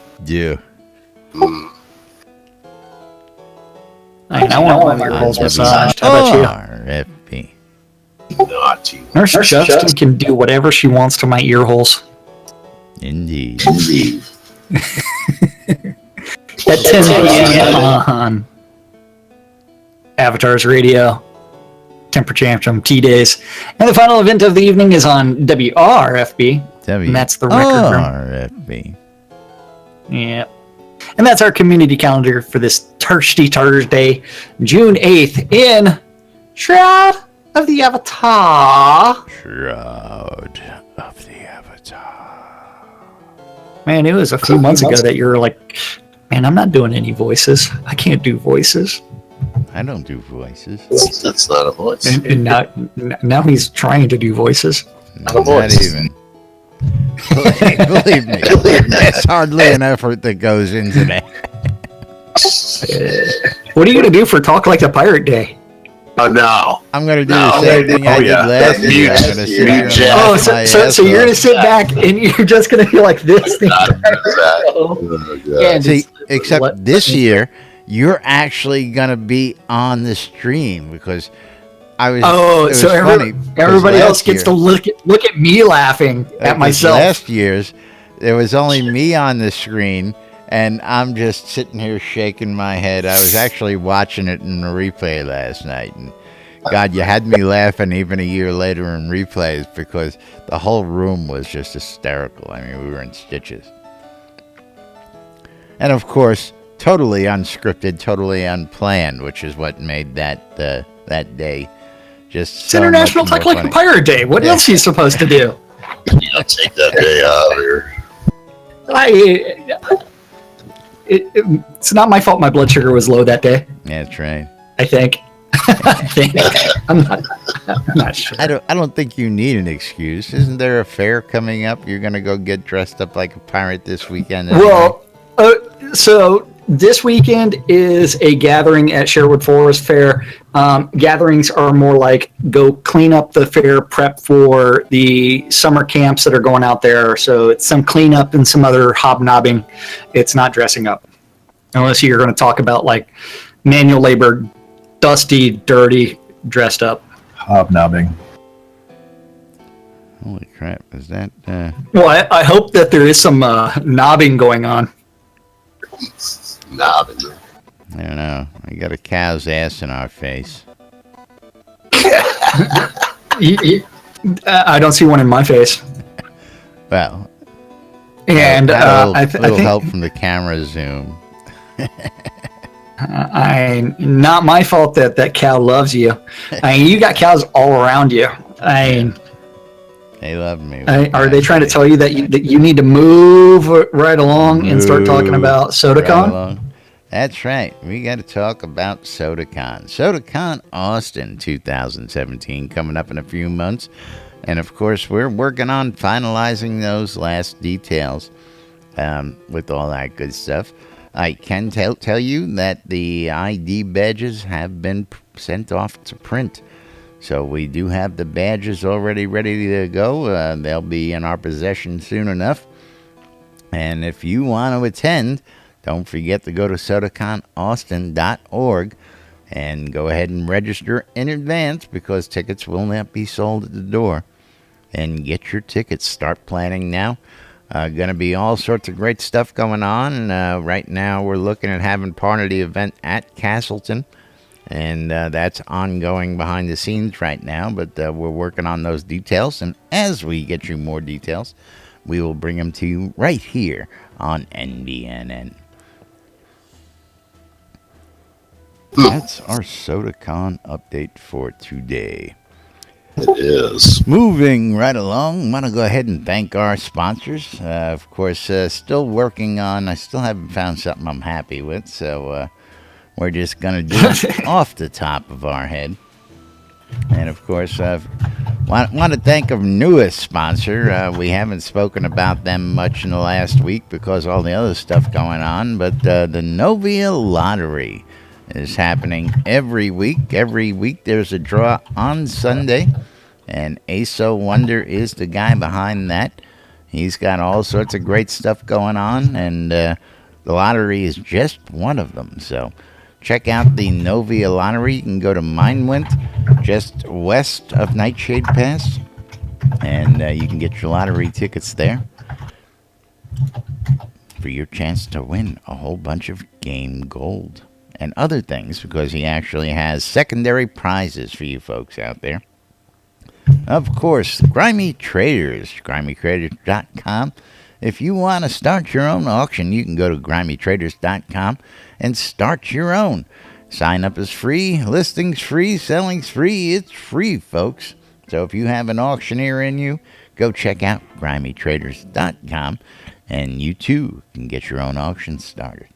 I want my ear holes massaged. How about you? RFP. Naughty. Nurse Justin can do whatever she wants to my ear holes. Indeed. At 10 p.m. on Avatars Radio, Temper Tantrum T-Days. And the final event of the evening is on WRFB. And that's the record room. WRFB. Yeah. And that's our community calendar for this Thirsty Thursday, June 8th in Shroud of the Avatar. Shroud of the Avatar. Man, it was a few months ago that you were like, man, I'm not doing any voices. I can't do voices. I don't do voices. That's not a voice. And now he's trying to do voices. Not even. Believe me, there's hardly an effort that goes into that. What are you going to do for Talk Like a Pirate Day? Oh, no. I'm going to do the same thing I did last year. I'm gonna sit here and laugh my ass So you're going to off. sit back and you're just going to be like this. See, except this year, you're actually going to be on the stream because I was. So funny everybody because else gets last to look at me laughing at because myself. Last year's, there was only me on the screen, and I'm just sitting here shaking my head. I was actually watching it in the replay last night, and God, you had me laughing even a year later in replays because the whole room was just hysterical. I mean, we were in stitches. And of course, totally unscripted, totally unplanned, which is what made that day just It's International Talk Like a Pirate Day. What else are you supposed to do? I'll take that day out of here. It's not my fault my blood sugar was low that day. Yeah, that's right. I think. I'm not sure. I don't think you need an excuse. Isn't there a fair coming up? You're gonna go get dressed up like a pirate this weekend. Well, so this weekend is a gathering at Sherwood Forest Fair. Gatherings are more like go clean up the fair, prep for the summer camps that are going out there. So it's some cleanup and some other hobnobbing. It's not dressing up. Unless you're going to talk about like manual labor, dusty, dirty, dressed up. Hobnobbing. Holy crap! Is that? Well, I hope that there is some knobbing going on. Knobbing. I don't know. We got a cow's ass in our face. I don't see one in my face. Well, and I think help from the camera zoom. Not my fault that cow loves you. You got cows all around you. They love me. Are they trying to tell you that you need to move right along and start talking about SodaCon? Right, that's right. We got to talk about SodaCon. SodaCon Austin 2017 coming up in a few months. And, of course, we're working on finalizing those last details with all that good stuff. I can tell you that the ID badges have been sent off to print. So we do have the badges already ready to go. They'll be in our possession soon enough. And if you want to attend, don't forget to go to SodaConAustin.org and go ahead and register in advance because tickets will not be sold at the door. And get your tickets. Start planning now. Going to be all sorts of great stuff going on. Right now we're looking at having part of the event at Castleton. And that's ongoing behind the scenes right now, but we're working on those details. And as we get you more details, we will bring them to you right here on NBNN. That's our SodaCon update for today. It is. Moving right along, want to go ahead and thank our sponsors. Of course, still working on, I still haven't found something I'm happy with, so we're just going to do it off the top of our head. And, of course, want to thank our newest sponsor. We haven't spoken about them much in the last week because all the other stuff going on. But the Novia Lottery is happening every week. Every week there's a draw on Sunday. And Aso Wonder is the guy behind that. He's got all sorts of great stuff going on. And the lottery is just one of them. So check out the Novia Lottery. You can go to Minewint, just west of Nightshade Pass, and you can get your lottery tickets there for your chance to win a whole bunch of game gold. and other things, because he actually has secondary prizes for you folks out there. Of course, Grimy Traders, grimytraders.com. If you want to start your own auction, you can go to grimytraders.com and start your own. Sign up is free, listings free, selling's free. It's free, folks. So if you have an auctioneer in you, go check out grimytraders.com, and you too can get your own auction started.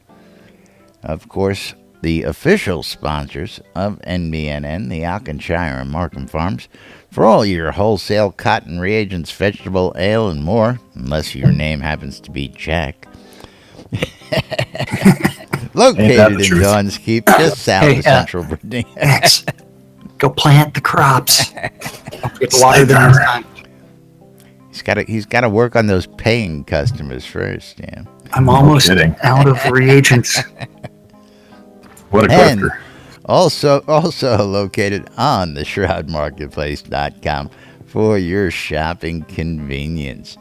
Of course, the official sponsors of NBNN, the Alconshire and Markham Farms, for all your wholesale cotton reagents, vegetable, ale, and more, unless your name happens to be Jack. Located in Dawn's Keep, just south of Central Virginia. Go plant the crops. Don't forget to water them this time. He's got to work on those paying customers first. Yeah. I'm almost out of reagents. What a clicker. Also located on the shroudmarketplace.com for your shopping convenience.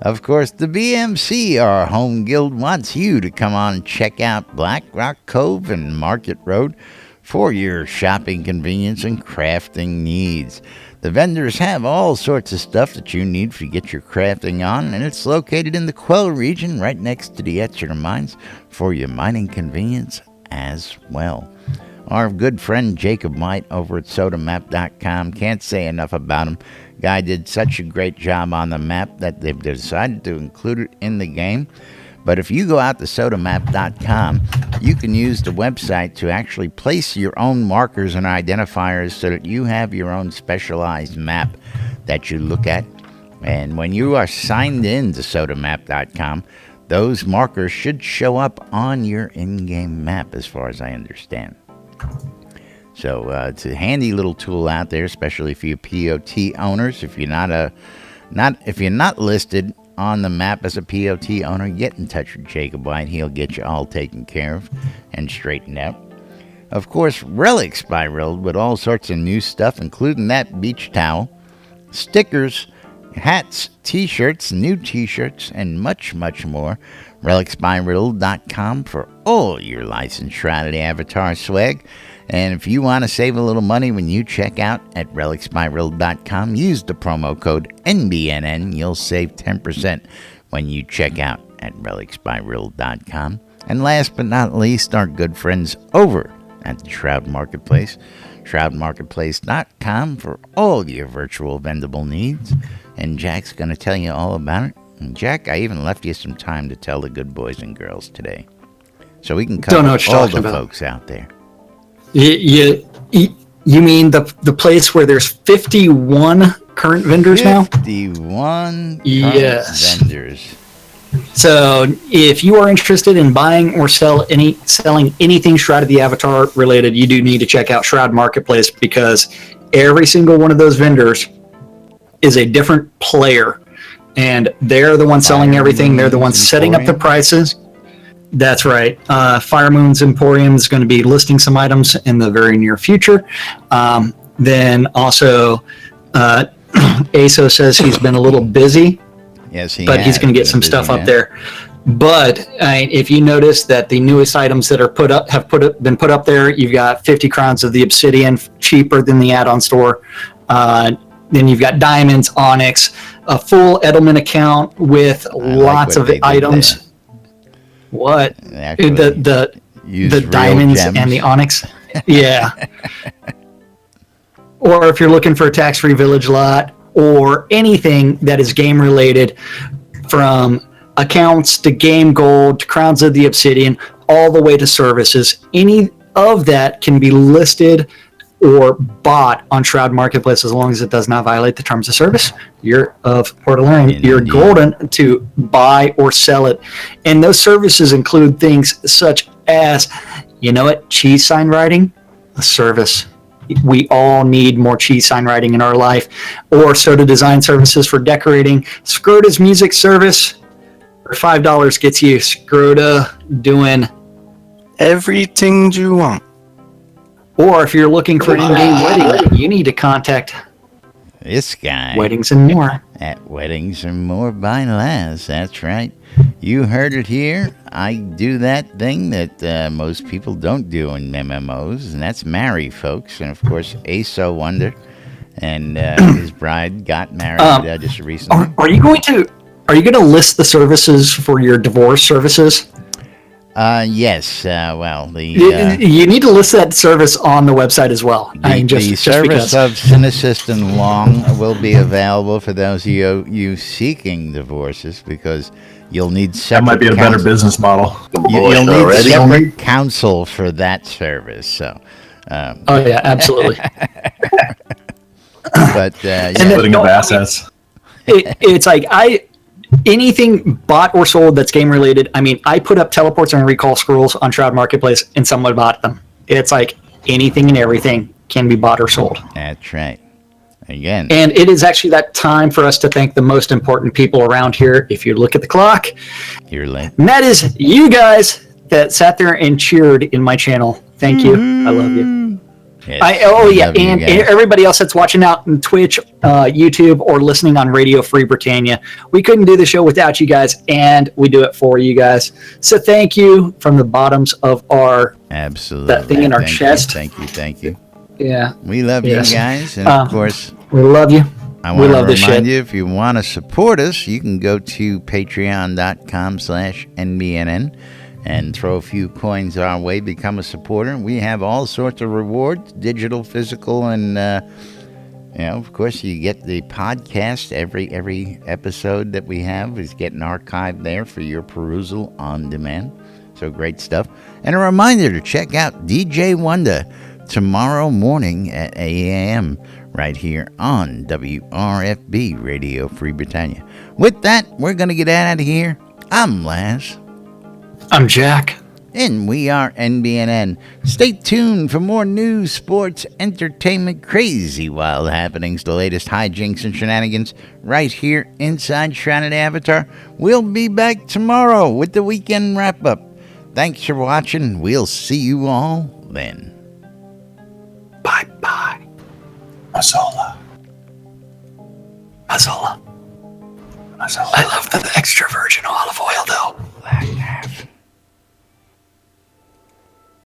Of course, the BMC, our home guild, wants you to come on and check out Black Rock Cove and Market Road for your shopping convenience and crafting needs. The vendors have all sorts of stuff that you need to get your crafting on, and it's located in the Quell region right next to the Exeter Mines for your mining convenience as well. Our good friend Jacob White over at sodamap.com, can't say enough about him. Guy did such a great job on the map that they've decided to include it in the game. But if you go out to sodamap.com, you can use the website to actually place your own markers and identifiers so that you have your own specialized map that you look at. And when you are signed in to sodamap.com, those markers should show up on your in-game map, as far as I understand. So it's a handy little tool out there, especially for you POT owners. If you're not listed on the map as a POT owner, get in touch with Jacob White. He'll get you all taken care of and straightened out. Of course, Relics by Riddled with all sorts of new stuff, including that beach towel, stickers, hats, t-shirts, new t-shirts, and much, much more. RelicsByRiddled.com for all your licensed Shrouded Avatar swag. And if you want to save a little money when you check out at RelicsByRiddled.com, use the promo code NBNN. You'll save 10% when you check out at RelicsByRiddled.com. And last but not least, our good friends over at the Shroud Marketplace, ShroudMarketplace.com for all your virtual vendable needs. And Jack's going to tell you all about it. And Jack, I even left you some time to tell the good boys and girls today, so we can cover all the folks out there. You mean the place where there's 51 current vendors now? 51 vendors. So if you are interested in buying or selling anything Shroud of the Avatar related, you do need to check out Shroud Marketplace, because every single one of those vendors is a different player, and they're the ones selling everything. They're the ones setting up the prices. That's right. Fire Moon's Emporium is going to be listing some items in the very near future. Then also, ASO says he's been a little busy. Yes, but he's going to get some stuff up there. But if you notice that the newest items that are been put up there, you've got 50 crowns of the Obsidian, cheaper than the add-on store. Then you've got diamonds, onyx, a full Edelman account with lots of items. What? The diamonds and the onyx? Yeah. Or if you're looking for a tax-free village lot or anything that is game related, from accounts to game gold to crowns of the Obsidian, all the way to services, any of that can be listed or bought on Shroud Marketplace, as long as it does not violate the terms of service. You're golden to buy or sell it. And those services include things such as, cheese sign writing, a service. We all need more cheese sign writing in our life. Or soda design services for decorating. Scrota's music service for $5 gets you Scrota doing everything you want. Or if you're looking for an in-game wedding, you need to contact This guy. Weddings and more. At Weddings and More by Laz. That's right. You heard it here. I do that thing that most people don't do in MMOs, and that's marry folks. And, of course, Aso Wonder and his bride got married just recently. Are you going to list the services for your divorce services? Yes. Well, you need to list that service on the website as well. The service of Synassist and Long will be available for those of you seeking divorces, because you'll need separate. That might be a better business model. You'll need separate counsel for that service. So. Oh yeah, absolutely. But splitting of assets. It's like anything bought or sold that's game related. I mean, I put up teleports and recall scrolls on Shroud Marketplace, and someone bought them. It's like anything and everything can be bought or sold. That's right. Again. And it is actually that time for us to thank the most important people around here. If you look at the clock, you're late. And that is you guys that sat there and cheered in my channel. Thank you. I love you. Yes, and everybody else that's watching out on Twitch, YouTube, or listening on Radio Free Britannia. We couldn't do the show without you guys, and we do it for you guys. So thank you from the bottoms of our that thing in our chest. Thank you. Yeah, we love you guys, and of course we love you. I want to remind you, if you want to support us, you can go to patreon.com/NBNN. and throw a few coins our way, become a supporter. We have all sorts of rewards, digital, physical, and, of course, you get the podcast. Every episode that we have is getting archived there for your perusal on demand. So great stuff. And a reminder to check out DJ Wonder tomorrow morning at 8 a.m. right here on WRFB, Radio Free Britannia. With that, we're going to get out of here. I'm Laz. I'm Jack. And we are NBNN. Stay tuned for more news, sports, entertainment, crazy wild happenings, the latest hijinks and shenanigans right here inside Shrouded Avatar. We'll be back tomorrow with the weekend wrap-up. Thanks for watching. We'll see you all then. Bye-bye. Mazola. I love the extra virgin olive oil, though.